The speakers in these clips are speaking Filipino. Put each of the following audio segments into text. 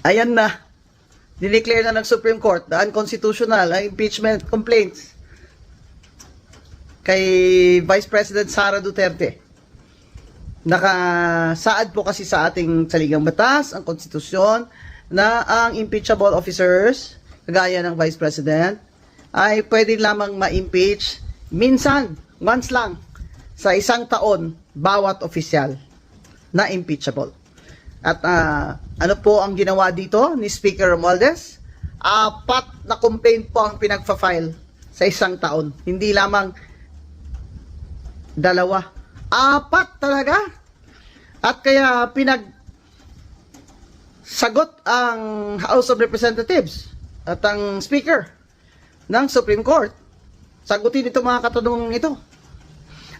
Ayan na. Dineclare na ng Supreme Court na unconstitutional ang impeachment complaints kay Vice President Sara Duterte. Nakasaad po kasi sa ating saligang batas, ang konstitusyon, na ang impeachable officers, kagaya ng Vice President, ay pwede lamang ma-impeach minsan, once lang, sa isang taon, bawat opisyal na impeachable. At ano po ang ginawa dito ni Speaker Romualdez? 4 na complaint po ang pinagfa-file sa isang taon. Hindi lamang 2. 4 talaga. At kaya sagot ang House of Representatives at ang Speaker ng Supreme Court. Sagutin itong mga katanungan ito.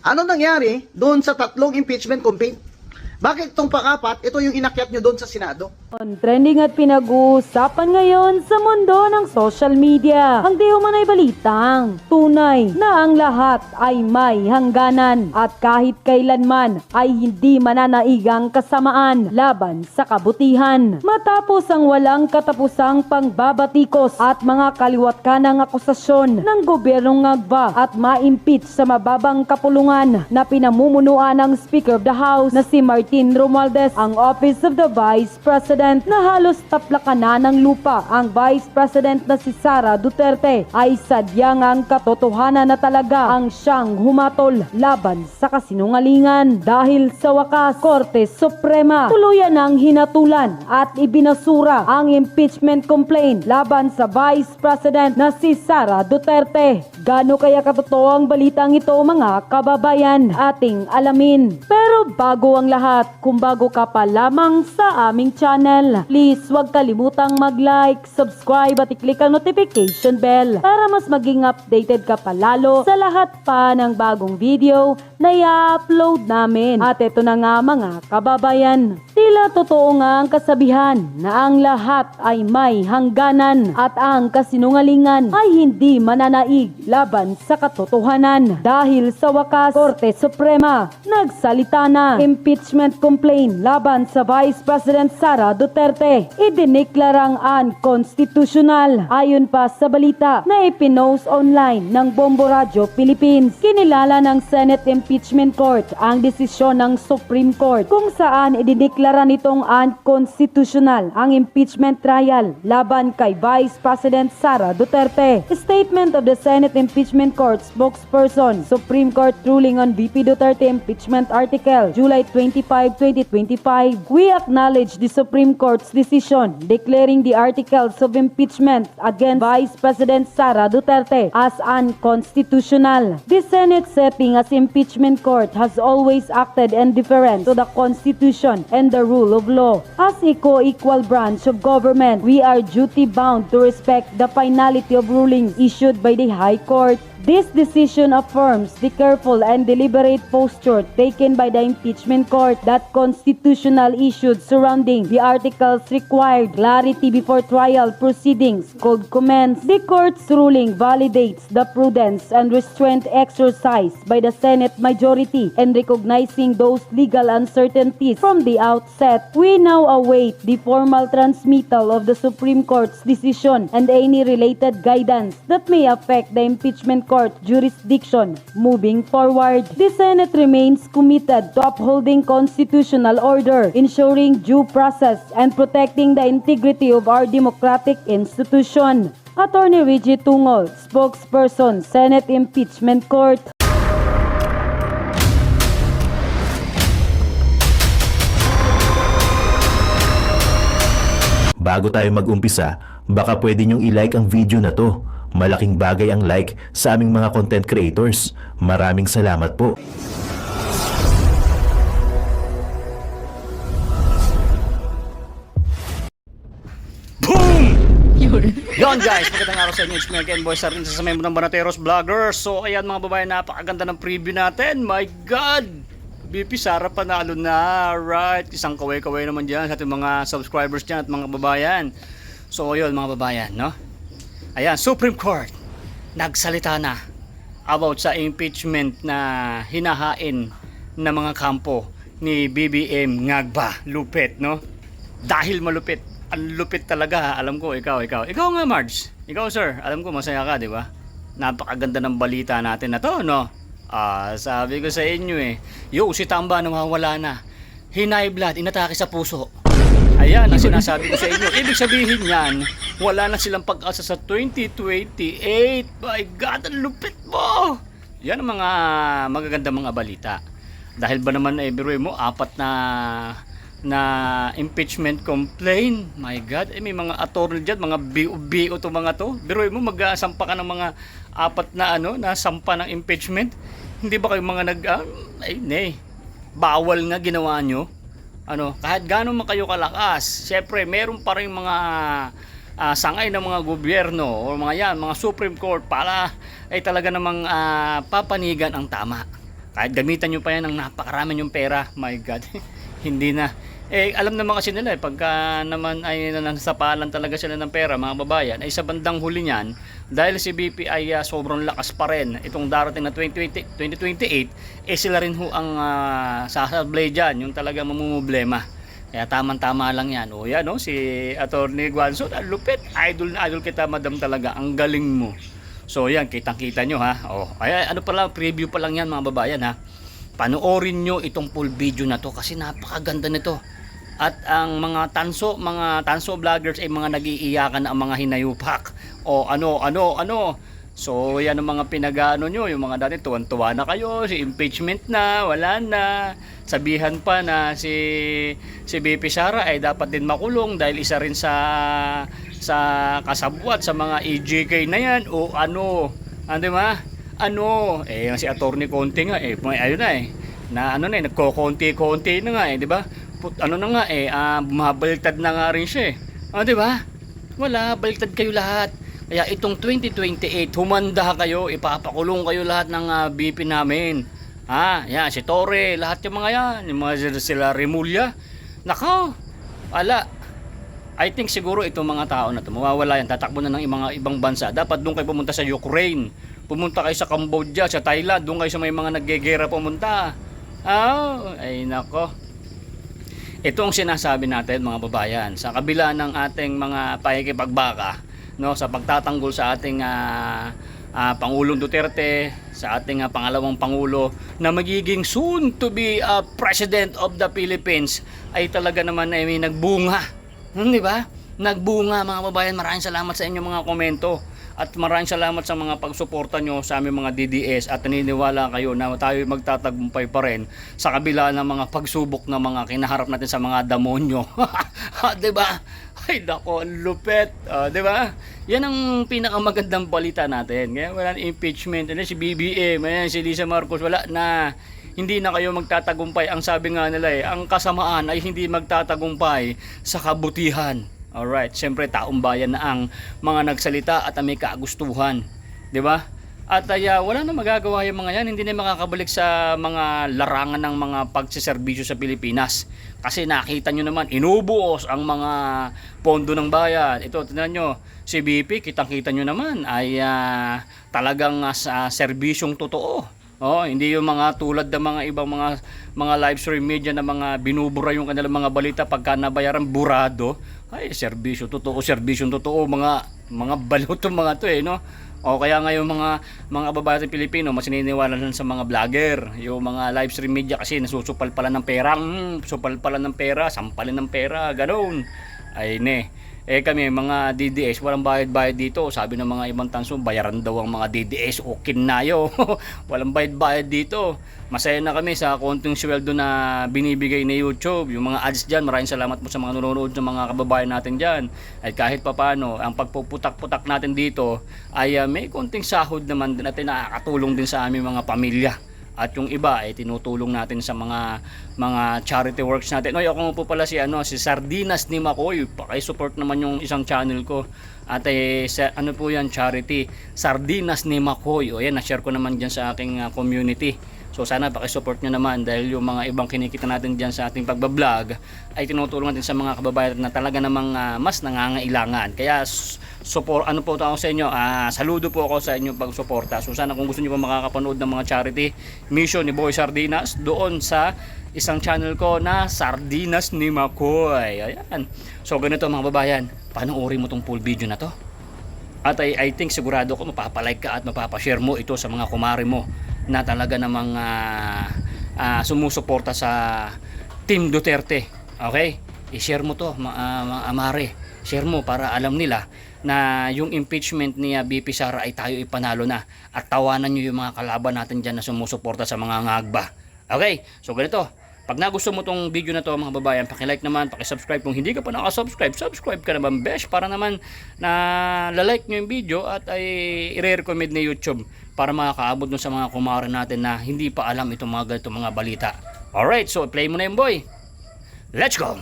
Ano nangyari doon sa 3 impeachment complaint? Bakit itong pang-4, ito yung inakyat nyo doon sa Senado? Trending at pinag-uusapan ngayon sa mundo ng social media. Ang di umanay balitang tunay na ang lahat ay may hangganan at kahit kailanman ay hindi mananaigang kasamaan laban sa kabutihan. Matapos ang walang katapusang pangbabatikos at mga kaliwat kanang akusasyon ng gobyernong Ngagba at ma-impeach sa mababang kapulungan na pinamumunuan ng Speaker of the House na si Martin Romualdez, ang Office of the Vice President na halos taplakan na ng lupa ang Vice President na si Sara Duterte ay sadyang ang katotohanan na talaga ang siyang humatol laban sa kasinungalingan. Dahil sa wakas, Korte Suprema tuluyan ng hinatulan at ibinasura ang impeachment complaint laban sa Vice President na si Sara Duterte. Gaano kaya katotoo ang balitang ito, mga kababayan? Ating alamin. Pero bago ang lahat, kung bago ka pa lamang sa aming channel, please huwag kalimutang mag-like, subscribe at i-click ang notification bell para mas maging updated ka palalo sa lahat pa ng bagong video na i-upload namin. At ito na nga, mga kababayan, tila totoo nga ang kasabihan na ang lahat ay may hangganan at ang kasinungalingan ay hindi mananaig laban sa katotohanan. Dahil sa wakas, Korte Suprema nagsalita na. Impeachment complaint laban sa Vice President Sara Duterte idineklarang unconstitutional. Ayon pa sa balita na ipinost online ng Bombo Radio Philippines, kinilala ng Senate Impeachment Court ang desisyon ng Supreme Court kung saan idineklara nitong unconstitutional ang impeachment trial laban kay Vice President Sara Duterte. Statement of the Senate Impeachment Court spokesperson, Supreme Court ruling on VP Duterte impeachment article, July 25, 2025. We acknowledge the Supreme Court's decision declaring the articles of impeachment against Vice President Sara Duterte as unconstitutional. The Senate setting as impeachment court has always acted in deference to the Constitution and the rule of law. As a co-equal branch of government, we are duty-bound to respect the finality of rulings issued by the High Court. This decision affirms the careful and deliberate posture taken by the impeachment court that constitutional issues surrounding the articles required clarity before trial proceedings could commence. The court's ruling validates the prudence and restraint exercised by the Senate majority in recognizing those legal uncertainties from the outset. We now await the formal transmittal of the Supreme Court's decision and any related guidance that may affect the impeachment court jurisdiction moving forward. The Senate remains committed to upholding constitutional order, ensuring due process, and protecting the integrity of our democratic institution. Attorney Reggie Tungol, spokesperson, Senate Impeachment Court. Bago tayo mag-umpisa, baka pwede nyong i-like ang video na to. Malaking bagay ang like sa aming mga content creators. Maraming salamat po. Boom! Yon guys, magandang araw sa inyo. It's me again, Boy Sardin sa member ng Banateros Vloggers. So ayan mga babae, napakaganda ng preview natin. My God! BP Sara panalo na. Right, isang kaway-kaway naman dyan sa ating mga subscribers dyan at mga babayan. So ayun mga babayan, no? Ayan, Supreme Court nagsalita na about sa impeachment na hinahain na mga kampo ni BBM Ngagba. Lupit, no? Dahil malupit Ang lupit talaga. Alam ko, ikaw nga, Marge. Ikaw, sir. Alam ko, masaya ka, di ba? Napakaganda ng balita natin na to, no? Sabi ko sa inyo si Tamba nawawala na. High blood, inatake sa puso. Ayan ang sinasabi ko sa inyo. Ibig sabihin yan, wala na silang pag-asa sa 2028. My God, ang lupit mo! Yan ang mga magaganda mga balita. Dahil ba naman biruin mo, 4 na impeachment complaint. My God, may mga attorney dyan, mga BO to mga to. Biruin mo, magsampa ka ng mga 4 na sampa ng impeachment. Hindi ba kayo mga bawal nga ginawa nyo? Kahit gano'n man kayo kalakas, syempre meron pa rin mga sangay ng mga gobyerno o mga Supreme Court para ay talaga namang papanigan ang tama. Kahit gamitan nyo pa yan ng napakarami yung pera, my God, hindi na. Alam naman kasi nila, pagka naman ay nasapalan talaga sila ng pera, mga babayan, ay sa bandang huli niyan, dahil si BP ay sobrang lakas pa rin, itong darating na 2028, sila rin ho ang sasablay dyan, yung talagang mamumblema. Kaya tamang-tama lang yan. Si Attorney Guanzo, lupit, idol na idol kita, madam, talaga, ang galing mo. So yan, kitang-kita nyo ha. Preview pa lang yan mga babayan ha. Panoorin nyo itong full video na to kasi napakaganda nito. At ang mga tanso vloggers ay mga nag-iiyakan na ang mga hinayupak. So yan ang mga pinag-ano nyo, yung mga dati tuwan-tuwa na kayo, si impeachment na, wala na. Sabihan pa na si BP Sara ay dapat din makulong dahil isa rin sa kasabwat sa mga EJK na yan di ba? Si Attorney Conte nga nagko-konti-konti na nga di ba? Bumabaliktad na nga rin siya di ba? Wala, baliktad kayo lahat. Kaya itong 2028, humanda kayo, ipapakulong kayo lahat ng BP namin. Si Torre, lahat yung mga yan, yung mga sila Remulla. Nako, I think siguro itong mga tao na to mawawala yan, tatakbo na ng mga ibang bansa. Dapat doon kayo pumunta sa Ukraine, pumunta kayo sa Cambodia, sa Thailand, doon kayo sa may mga naggegera pumunta. Nako. Ito ang sinasabi natin mga babayan, sa kabila ng ating mga pakikipagbaka, sa pagtatanggol sa ating Pangulong Duterte, sa ating pangalawang Pangulo na magiging soon to be President of the Philippines, ay talaga naman ay may nagbunga. Di ba? Nagbunga mga babayan. Maraming salamat sa inyong mga komento at maraming salamat sa mga pagsuporta nyo sa aming mga DDS at naniniwala kayo na tayo magtatagumpay pa rin sa kabila ng mga pagsubok na mga kinaharap natin sa mga demonyo. Di ba? Ay nako, lupet. Di ba? Yan ang pinakamagandang balita natin. Kaya wala na impeachment. Si BBM, si Lisa Marcos, wala na. Hindi na kayo magtatagumpay. Ang sabi nga nila ang kasamaan ay hindi magtatagumpay sa kabutihan. Alright, siyempre taong bayan na ang mga nagsalita at may kaagustuhan. Di ba? At wala na magagawa yung mga yan. Hindi na makakabalik sa mga larangan ng mga pagsiservisyo sa Pilipinas. Kasi nakita nyo naman, inubuos ang mga pondo ng bayan. Ito, tingnan nyo, si BP, kitang-kita nyo naman, ay talagang sa serbisyong totoo. Hindi yung mga tulad ng mga ibang mga live stream media na mga binubura yung kanilang mga balita pagka nabayaran burado. Ay, servisyo totoo, mga baliw to mga to kaya ngayon mga babae Pilipino mas naniniwala lang sa mga vlogger, yung mga live stream media kasi nasusupal pala ng pera, sampalin ng pera, ganoon. Kami mga DDS walang bayad-bayad dito. Sabi ng mga ibang tanso, bayaran daw ang mga DDS o kinayo. Walang bayad-bayad dito. Masaya na kami sa konting sweldo na binibigay ni YouTube. Yung mga ads dyan, maraming salamat po sa mga nanonood ng mga kababayan natin dyan. At kahit papano, ang pagpuputak-putak natin dito ay may konting sahod naman din at nakakatulong din sa aming mga pamilya. At yung iba ay tinutulong natin sa mga charity works natin. Ako po pala si Sardinas ni Makoy. Paki-support naman yung isang channel ko. At po yan, charity Sardinas ni Makoy. Na-share ko naman diyan sa aking community. So sana paki-support nyo naman dahil yung mga ibang kinikita natin diyan sa ating pagbablog ay tinutulong natin sa mga kababayan na talaga namang mas nangangailangan. Kaya support po ako sa inyo. Saludo po ako sa inyong pagsuporta. So sana kung gusto niyo pa makakapanood ng mga charity mission ni Boy Sardinas doon sa isang channel ko na Sardinas ni Makoy. Ayan. So ganito mga babayan, panoorin mo tong full video na to. At I think sigurado ko mapapalike ka at mapapashare mo ito sa mga kumare mo na talaga namang sumusuporta sa Team Duterte. Okay? I-share mo to mga amare. Share mo para alam nila na yung impeachment ni BP Sara ay tayo ipanalo na. At tawanan nyo yung mga kalaban natin dyan na sumusuporta sa mga ngagba. Okay? So ganito. Pag nagusto mo tong video na to mga babayan, paki-like naman, paki-subscribe. Kung hindi ka pa nakasubscribe, subscribe ka naman besh para naman na la-like nyo yung video at ay i-recommend ni YouTube para makakaabot dun sa mga kumare natin na hindi pa alam itong mga ganitong mga balita. Alright, so play mo na yung boy. Let's go!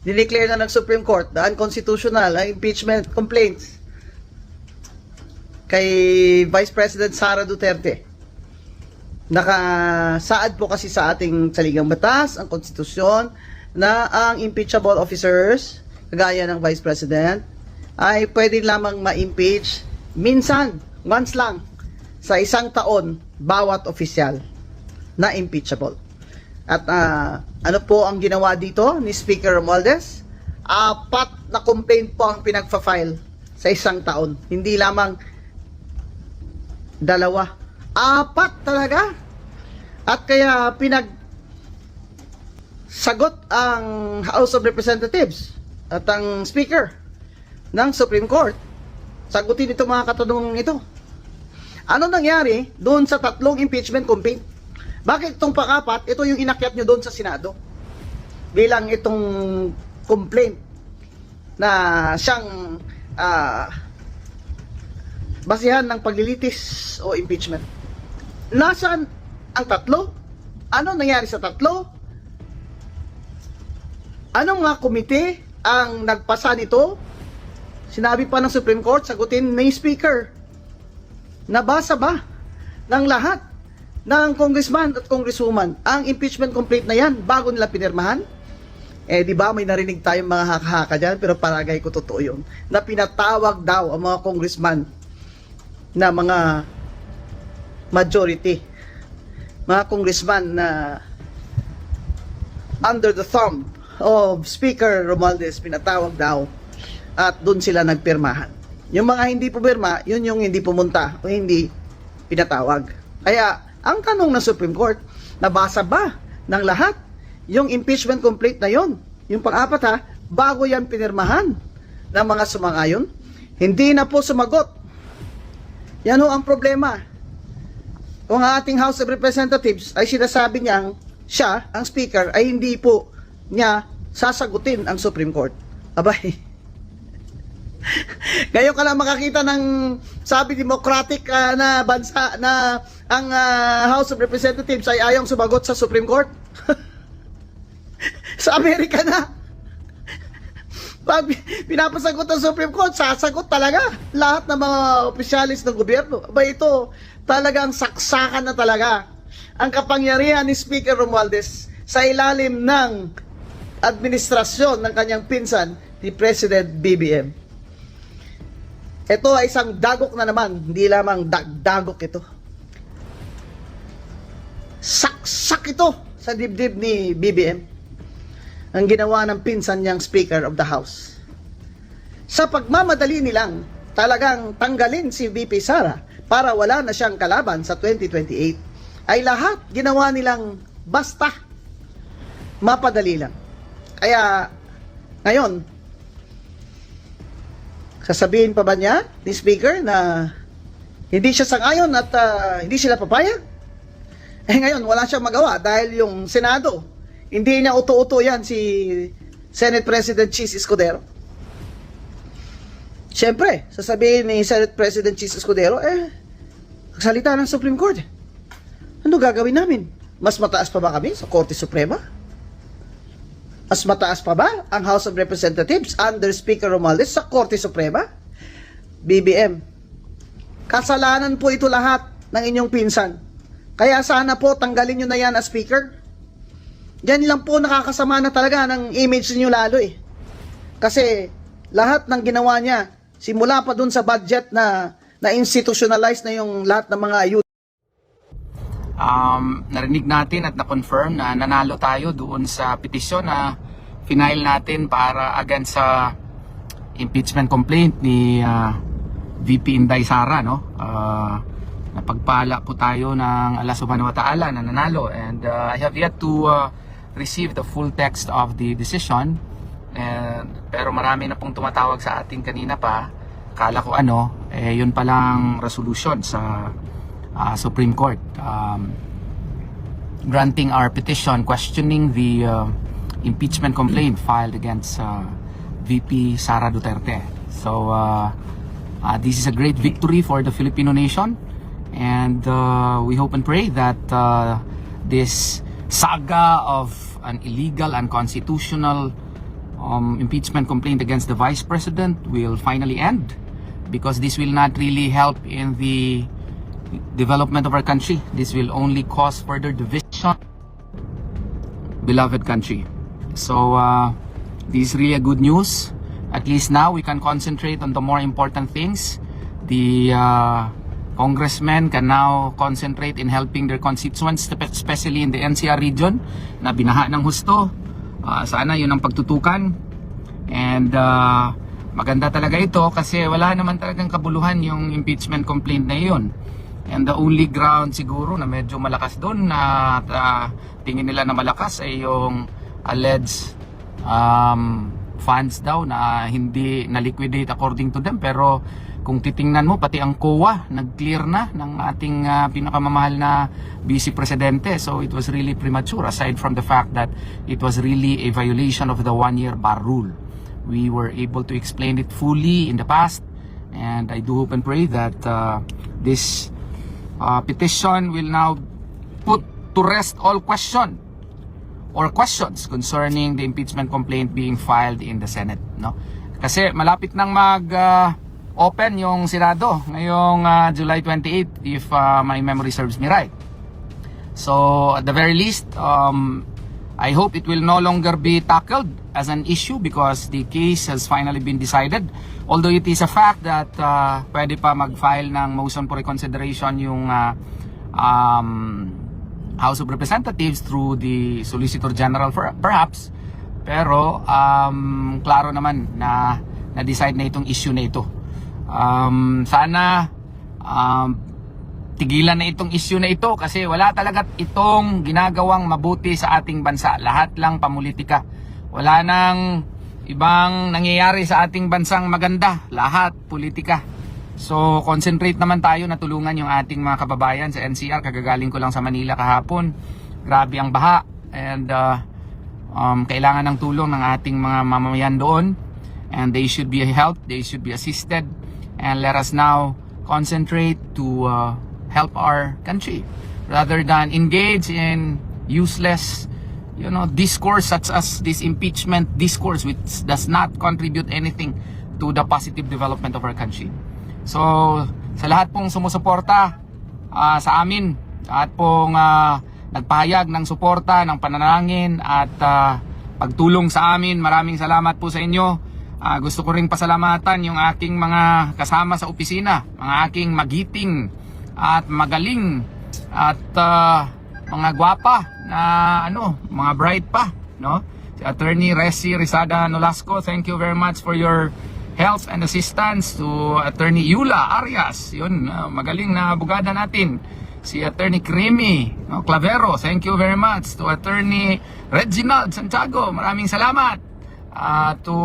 Dineclare na ng Supreme Court na unconstitutional ang impeachment complaints kay Vice President Sara Duterte. Nakasaad po kasi sa ating saligang batas, ang konstitusyon, na ang impeachable officers, kagaya ng Vice President, ay pwede lamang ma-impeach minsan, once lang, sa isang taon, bawat opisyal na impeachable. At ano po ang ginawa dito ni Speaker Romualdez? 4 na complaint po ang pinagfa-file sa isang taon. Hindi lamang 2. 4 talaga. At kaya sagot ang House of Representatives at ang Speaker ng Supreme Court. Sagutin ito mga katanungan ito. Ano nangyari doon sa 3 impeachment complaint? Bakit itong pang-4, ito yung inakyat nyo doon sa Senado? Bilang itong complaint na siyang basihan ng paglilitis o impeachment. Nasaan ang 3? Ano nangyari sa 3? Anong nga komite ang nagpasa nito? Sinabi pa ng Supreme Court, sagutin ni Speaker. Nabasa ba ng lahat ng congressman at congresswoman ang impeachment complaint na yan bago nila pinirmahan? Di ba may narinig tayong mga haka-haka dyan, pero palagay ko totoo yun, na pinatawag daw ang mga congressman na mga majority, mga congressman na under the thumb of Speaker Romualdez, pinatawag daw at doon sila nagpirmahan. Yung mga hindi pumirma, yun yung hindi pumunta o hindi pinatawag. Kaya ang tanong ng Supreme Court, nabasa ba ng lahat yung impeachment complaint na yon? Yung pang-4 bago yan pinirmahan ng mga sumang-ayon? Hindi na po sumagot. Yan ho ang problema. Kung ang ating House of Representatives ay sinasabi niyang siya, ang Speaker, ay hindi po niya sasagutin ang Supreme Court. Abay, ngayon ka lang makakita ng sabi democratic na bansa na ang House of Representatives ay ayong sumagot sa Supreme Court. Sa Amerika na. Pag pinapasagot ng Supreme Court, sasagot talaga lahat ng mga opisyalis ng gobyerno. Aba, ito talagang saksakan na talaga ang kapangyarihan ni Speaker Romualdez sa ilalim ng administrasyon ng kanyang pinsan, ni President BBM. Ito ay isang dagok na naman, hindi lamang dagdagok ito. Saksak ito sa dibdib ni BBM ang ginawa ng pinsan niyang Speaker of the House. Sa pagmamadali nilang talagang tanggalin si VP Sara para wala na siyang kalaban sa 2028, ay lahat ginawa nilang basta, mapadali lang. Kaya ngayon, sasabihin pa ba niya ni Speaker na hindi siya sang-ayon at hindi sila papayag? Ngayon wala siyang magawa dahil yung Senado, hindi niya uto-uto yan si Senate President Chis Escudero. Siyempre, sasabihin ni Senate President Chis Escudero, salita ng Supreme Court. Ano gagawin namin? Mas mataas pa ba kami sa Korte Suprema? Mas mataas pa ba ang House of Representatives under Speaker Romualdez sa Korte Suprema? BBM, kasalanan po ito lahat ng inyong pinsan. Kaya sana po tanggalin nyo na yan as Speaker. Yan lang po nakakasama na talaga ng image niyo lalo eh. Kasi lahat ng ginawa niya, simula pa dun sa budget na institutionalize na yung lahat ng mga youth. narinig natin at na-confirm na nanalo tayo doon sa petisyon na final natin para against sa impeachment complaint ni VP Inday Sara, no? Napagpala po tayo ng Allah Subhanahu wa Ta'ala na nanalo, and I have yet to receive the full text of the decision, pero marami na pong tumatawag sa atin kanina pa. Kala ko yun palang resolution sa Supreme Court granting our petition questioning the impeachment complaint filed against VP Sara Duterte. So this is a great victory for the Filipino nation, and we hope and pray that this saga of an illegal, unconstitutional impeachment complaint against the Vice President will finally end, because this will not really help in the development of our country. This will only cause further division, beloved country. So this is really a good news. At least now we can concentrate on the more important things. The congressmen can now concentrate in helping their constituents, especially in the NCR region na binaha ng husto. Sana yun ang pagtutukan, and maganda talaga ito kasi wala naman talagang kabuluhan yung impeachment complaint na yun. And the only ground siguro na medyo malakas doon na tingin nila na malakas ay yung alleged funds daw na hindi na-liquidate according to them. Pero kung titingnan mo, pati ang COA nag-clear na ng ating pinakamamahal na Vice Presidente. So it was really premature, aside from the fact that it was really a violation of the one-year bar rule. We were able to explain it fully in the past, and I do hope and pray that this petition will now put to rest all questions concerning the impeachment complaint being filed in the Senate, no? Kasi malapit nang open yung Senado ngayong July 28 if my memory serves me right. So at the very least, I hope it will no longer be tackled as an issue because the case has finally been decided. Although it is a fact that pwede pa mag-file ng motion for reconsideration yung House of Representatives through the Solicitor General perhaps, pero klaro naman na na-decide na itong issue na ito. Sana tigilan na itong issue na ito kasi wala talaga itong ginagawang mabuti sa ating bansa. Lahat lang pamulitika. Wala nang ibang nangyayari sa ating bansang maganda. Lahat politika. So concentrate naman tayo na tulungan yung ating mga kababayan sa NCR. Kagagaling ko lang sa Manila kahapon. Grabe ang baha, and kailangan ng tulong ng ating mga mamamayan doon, and they should be helped, they should be assisted, and let us now concentrate to help our country rather than engage in useless discourse such as this impeachment discourse, which does not contribute anything to the positive development of our country. So sa lahat pong sumusuporta sa amin, at pong nagpahayag ng suporta, ng panalangin at pagtulong sa amin, maraming salamat po sa inyo. Gusto ko ring pasalamatan yung aking mga kasama sa opisina, mga aking magiting at magaling at mga gwapa na mga bright pa, no? Si Attorney Resi Rizada Nolasco, thank you very much for your help and assistance. To Attorney Yula Arias, yun, magaling na abogada natin. Si Attorney Crimi Clavero, thank you very much. To Attorney Reginald Santiago, maraming salamat. To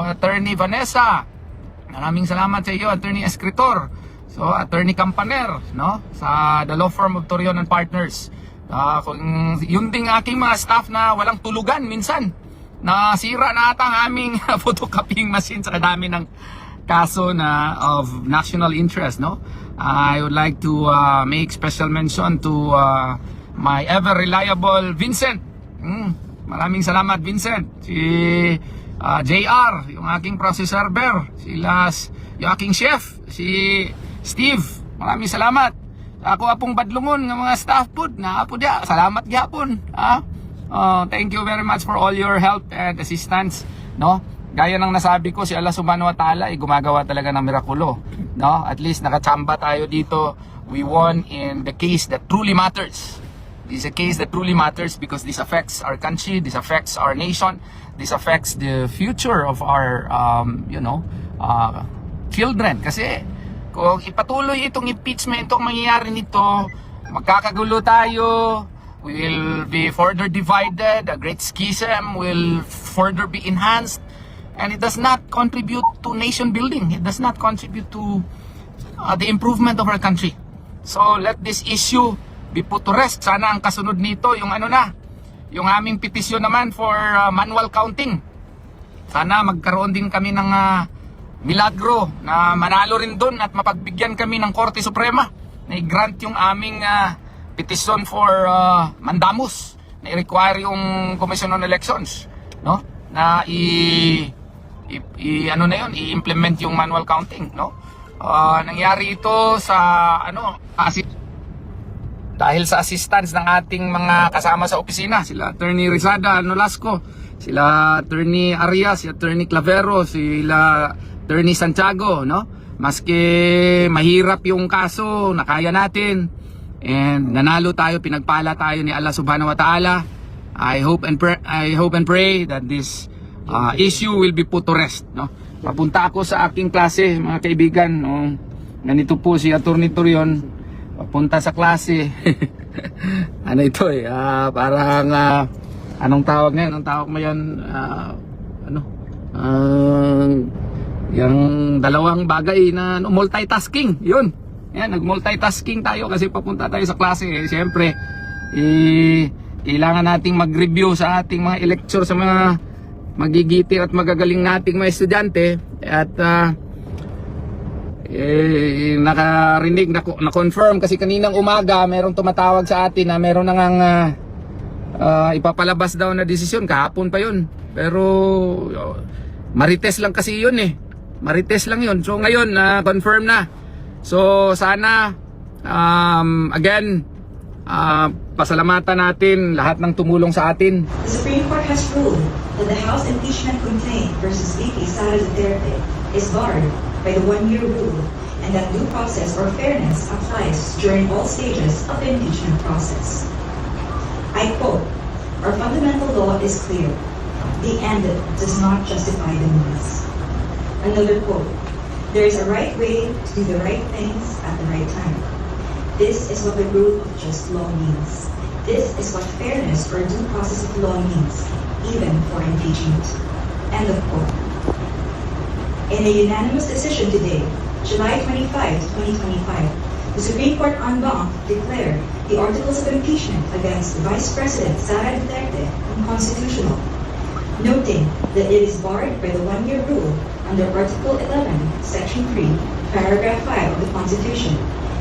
Attorney Vanessa, maraming salamat sa iyo. Attorney Escritor, so Attorney Campaner, no, sa the law firm of Torion and Partners. Yun ding aking mga staff na walang tulugan minsan. Nasira na ata ang aming photocopying machine sa dami ng kaso na of national interest, no? I would like to make special mention to my ever reliable Vincent. Maraming salamat, Vincent. Si JR, yung aking process server, yung aking chef, si Steve. Maraming salamat. Ako apong badlungon ng mga staff pod na apo dia. Salamat gyapon. Thank you very much for all your help and assistance, no? Gaya ng nasabi ko, si Allah Subhanahu wa Ta'ala ay gumagawa talaga ng mirakulo, no? At least nakachamba tayo dito. We won in the case that truly matters. This is a case that truly matters because this affects our country, this affects our nation, this affects the future of our, children. Kasi kung ipatuloy itong impeachment, itong mangyayari nito, magkakagulo tayo, we will be further divided, a great schism will further be enhanced, and it does not contribute to nation building. It does not contribute to the improvement of our country. So let this issue be put to rest. Sana ang kasunod nito, yung yung aming petisyon naman for manual counting. Sana magkaroon din kami ng milagro na manalo rin doon at mapagbigyan kami ng Korte Suprema na i-grant yung aming petition for mandamus na i-require yung Commission on Elections, no? Na i-implement yung manual counting, no? Nangyari ito sa dahil sa assistance ng ating mga kasama sa opisina, sila Attorney Rizada Nolasco, sila Attorney Arias, si Attorney Clavero, sila Attorney Santiago, no? Maski mahirap yung kaso, nakaya natin and nanalo tayo, pinagpala tayo ni Allah Subhanahu wa Ta'ala. I hope and pray that this issue will be put to rest, no? Papunta ako sa aking klase, mga kaibigan, no? Ganito po si Attorney Torion, papunta sa klase. Ano ito parang anong tawag ngayon? Anong tawag mo yan? Yung dalawang bagay na multitasking, yun. Yan, nag-multitasking tayo kasi papunta tayo sa klase. Siyempre, kailangan nating mag-review sa ating mga lecture sa mga magigiting at magagaling nating mga estudyante. At nakarinig, na-confirm kasi kaninang umaga merong tumatawag sa atin na meron nang ipapalabas daw na desisyon. Kahapon pa yun. Pero marites lang kasi yun Marites lang yun. So ngayon, confirm na. So sana, again, pasalamatan natin lahat ng tumulong sa atin. The Supreme Court has ruled that the House impeachment complaint versus VP Sara Duterte is barred by the one-year rule and that due process or fairness applies during all stages of the impeachment process. I quote, "Our fundamental law is clear. The end does not justify the means." Another quote, "There is a right way to do the right things at the right time. This is what the rule of just law means. This is what fairness or due process of law means, even for impeachment." End of quote. In a unanimous decision today, July 25, 2025, the Supreme Court en banc declared the articles of impeachment against Vice President Sara Duterte unconstitutional, noting that it is barred by the one-year rule under Article 11, Section 3, Paragraph 5 of the Constitution,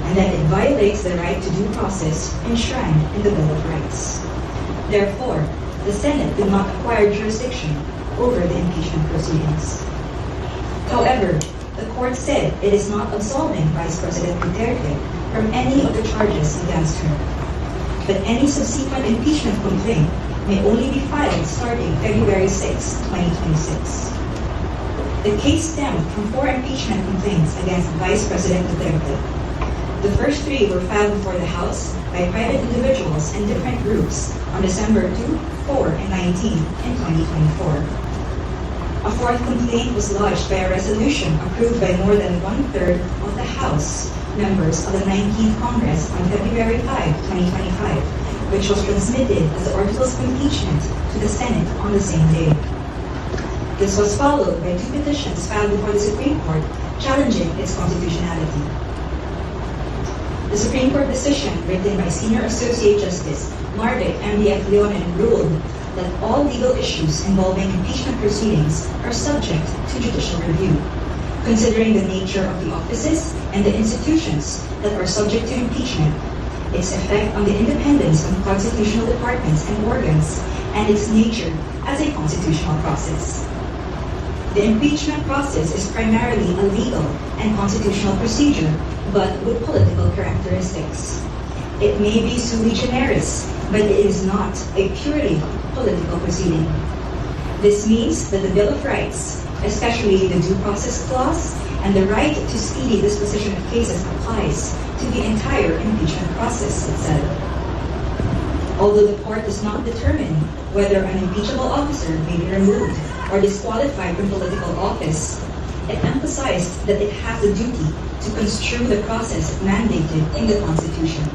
and that it violates the right to due process enshrined in the Bill of Rights. Therefore, the Senate did not acquire jurisdiction over the impeachment proceedings. However, the court said it is not absolving Vice President Duterte from any of the charges against her. But any subsequent impeachment complaint may only be filed starting February 6, 2026. The case stemmed from 4 impeachment complaints against Vice President Duterte. The first 3 were filed before the House by private individuals and different groups on December 2, 4, and 19 in 2024. A 4th complaint was lodged by a resolution approved by more than 1/3 of the House members of the 19th Congress on February 5, 2025, which was transmitted as the articles of impeachment to the Senate on the same day. This was followed by 2 petitions filed before the Supreme Court challenging its constitutionality. The Supreme Court decision, written by Senior Associate Justice Marvick M.D.F. Leonen, ruled that all legal issues involving impeachment proceedings are subject to judicial review, considering the nature of the offices and the institutions that are subject to impeachment, its effect on the independence of constitutional departments and organs, and its nature as a constitutional process. The impeachment process is primarily a legal and constitutional procedure, but with political characteristics. It may be sui generis, but it is not a purely political proceeding. This means that the Bill of Rights, especially the Due Process Clause and the right to speedy disposition of cases, applies to the entire impeachment process itself. Although the court does not determine whether an impeachable officer may be removed or disqualified from political office, it emphasized that it has the duty to construe the process mandated in the Constitution.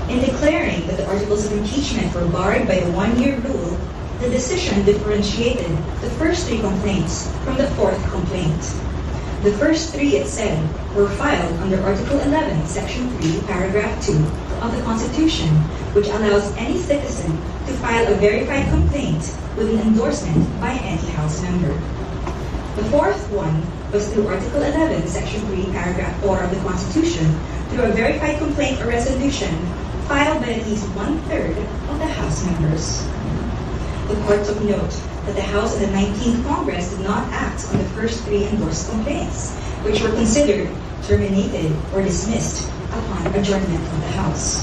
In declaring that the articles of impeachment were barred by the one-year rule, the decision differentiated the first three complaints from the fourth complaint. The first three, it said, were filed under Article 11, Section 3, Paragraph 2 of the Constitution, which allows any citizen to file a verified complaint with an endorsement by any House member. The fourth one was through Article 11, Section 3, Paragraph 4 of the Constitution, through a verified complaint or resolution filed by at least one-third of the House members. The court took note that the House of the 19th Congress did not act on the first three endorsed complaints, which were considered terminated or dismissed upon adjournment of the House.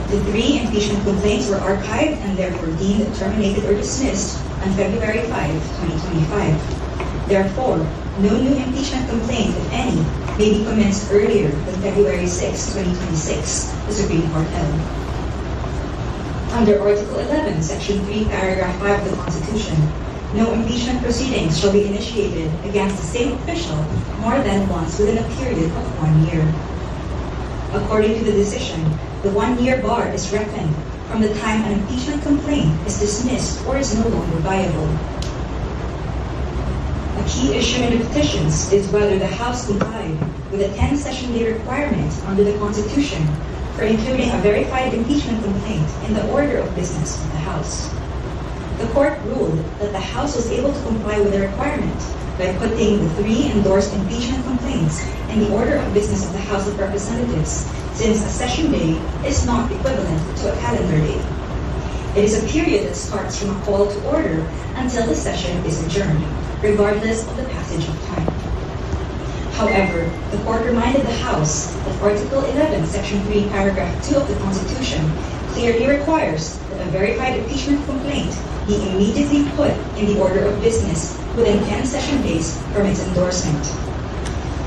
The three impeachment complaints were archived and therefore deemed terminated or dismissed on February 5, 2025. Therefore, no new impeachment complaint, if any, may be commenced earlier than February 6, 2026, the Supreme Court held. Under Article 11, Section 3, Paragraph 5 of the Constitution, no impeachment proceedings shall be initiated against the same official more than once within a period of 1 year. According to the decision, the one-year bar is reckoned from the time an impeachment complaint is dismissed or is no longer viable. A key issue in the petitions is whether the House complied with the 10-session day requirement under the Constitution for including a verified impeachment complaint in the order of business of the House. The court ruled that the House was able to comply with the requirement by putting the three endorsed impeachment complaints in the order of business of the House of Representatives, since a session day is not equivalent to a calendar day. It is a period that starts from a call to order until the session is adjourned, regardless of the passage of time. However, the court reminded the House that Article 11, Section 3, Paragraph 2 of the Constitution clearly requires that a verified impeachment complaint be immediately put in the order of business within 10 session days from its endorsement.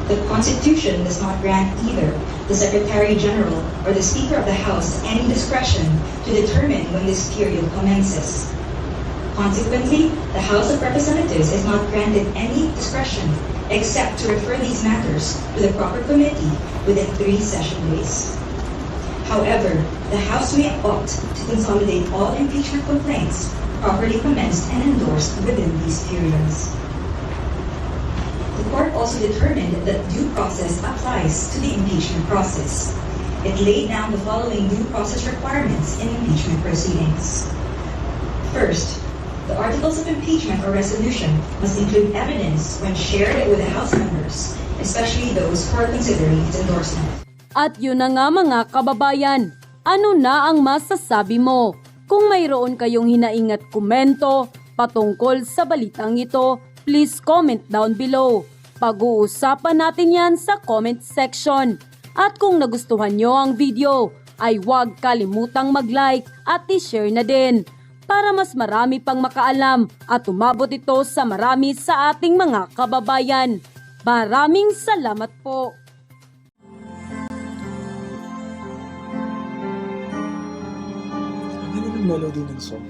The Constitution does not grant either the Secretary General or the Speaker of the House any discretion to determine when this period commences. Consequently, the House of Representatives is not granted any discretion except to refer these matters to the proper committee within 3 session days. However, the House may opt to consolidate all impeachment complaints properly commenced and endorsed within these periods. The court also determined that due process applies to the impeachment process. It laid down the following due process requirements in impeachment proceedings. First, the articles of impeachment or resolution must include evidence when shared with the House members, especially those who are considering its endorsement. At yun na nga mga kababayan, ano na ang masasabi mo? Kung mayroon kayong hinaing at komento patungkol sa balitang ito, please comment down below. Pag-uusapan natin yan sa comment section. At kung nagustuhan nyo ang video, ay huwag kalimutang mag-like at i-share na din para mas marami pang makaalam at umabot ito sa marami sa ating mga kababayan. Maraming salamat po! Ang ganda ng melody ng song.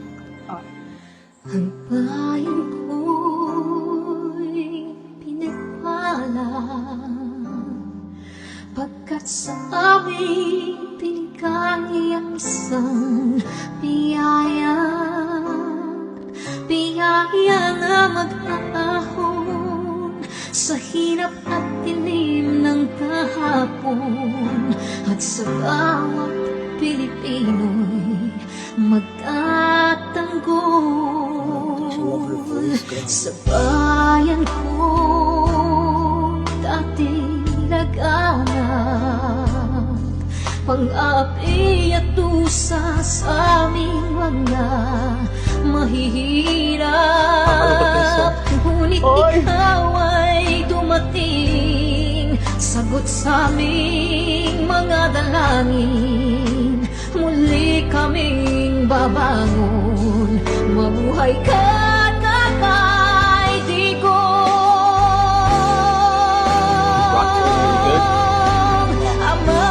Ang bayan ko'y pinagpala pagkat sa aming pinigay ang isang biyaya na mag-aahon sa hirap at dilim ng kahapon at sa bawat Pilipino'y magtatanggol sa bayan ko dating laganap pang-api at dusa sa aming mga mahihirap. Ngunit ikaw ay dumating, sagot sa aming mga dalangin. Muli kaming babangon, mabuhay ka na kay Digong. Ama,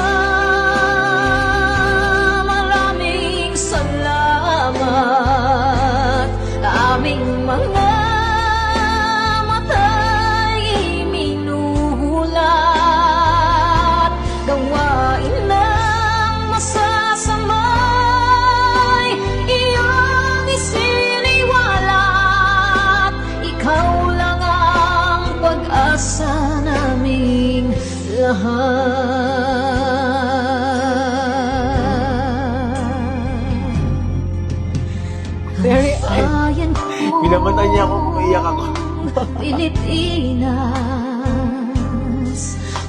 pag-asa naming lahat. Very Bayan ko, Pinamatan niya ako kung iyak ako. Pilipinas,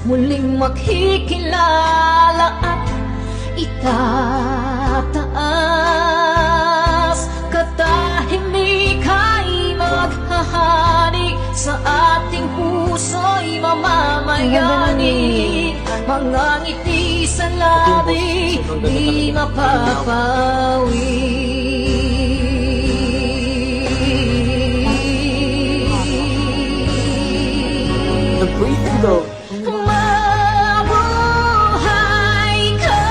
muling makikilala at itataas. Katahimik ay maghahari sa ating puso'y mamamayani. Mga ngiti sa labi, di mapapawi. The breathing though. Mabuhay ka,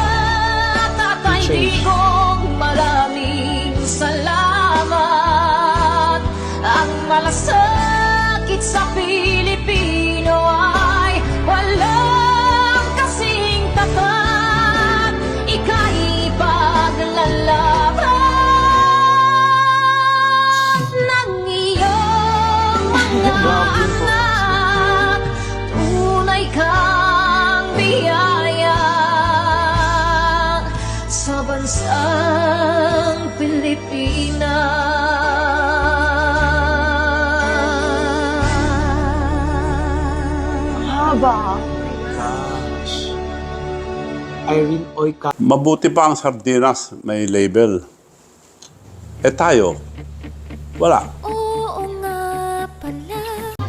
Tatay Digong, maraming salamat. Ang malasakit sa Pilipino ay walang kasing tapat. Ika'y paglalaban ng iyong mga anak. Tunay kang biyaya sa bansang Pilipinas. Gosh. Irene Oika. Mabuti pa ang sardinas, may label. Eh tayo, wala.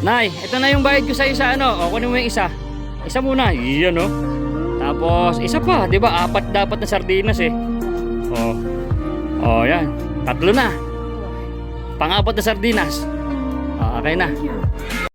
Nay, ito na yung bayad ko sa isa, ano? O, kunin mo yung isa. Isa muna. Iyan, no? Tapos, isa pa. Di ba? 4 dapat na sardinas, eh. O, yan. 3 na. Pang-4 na sardinas. O, okay na.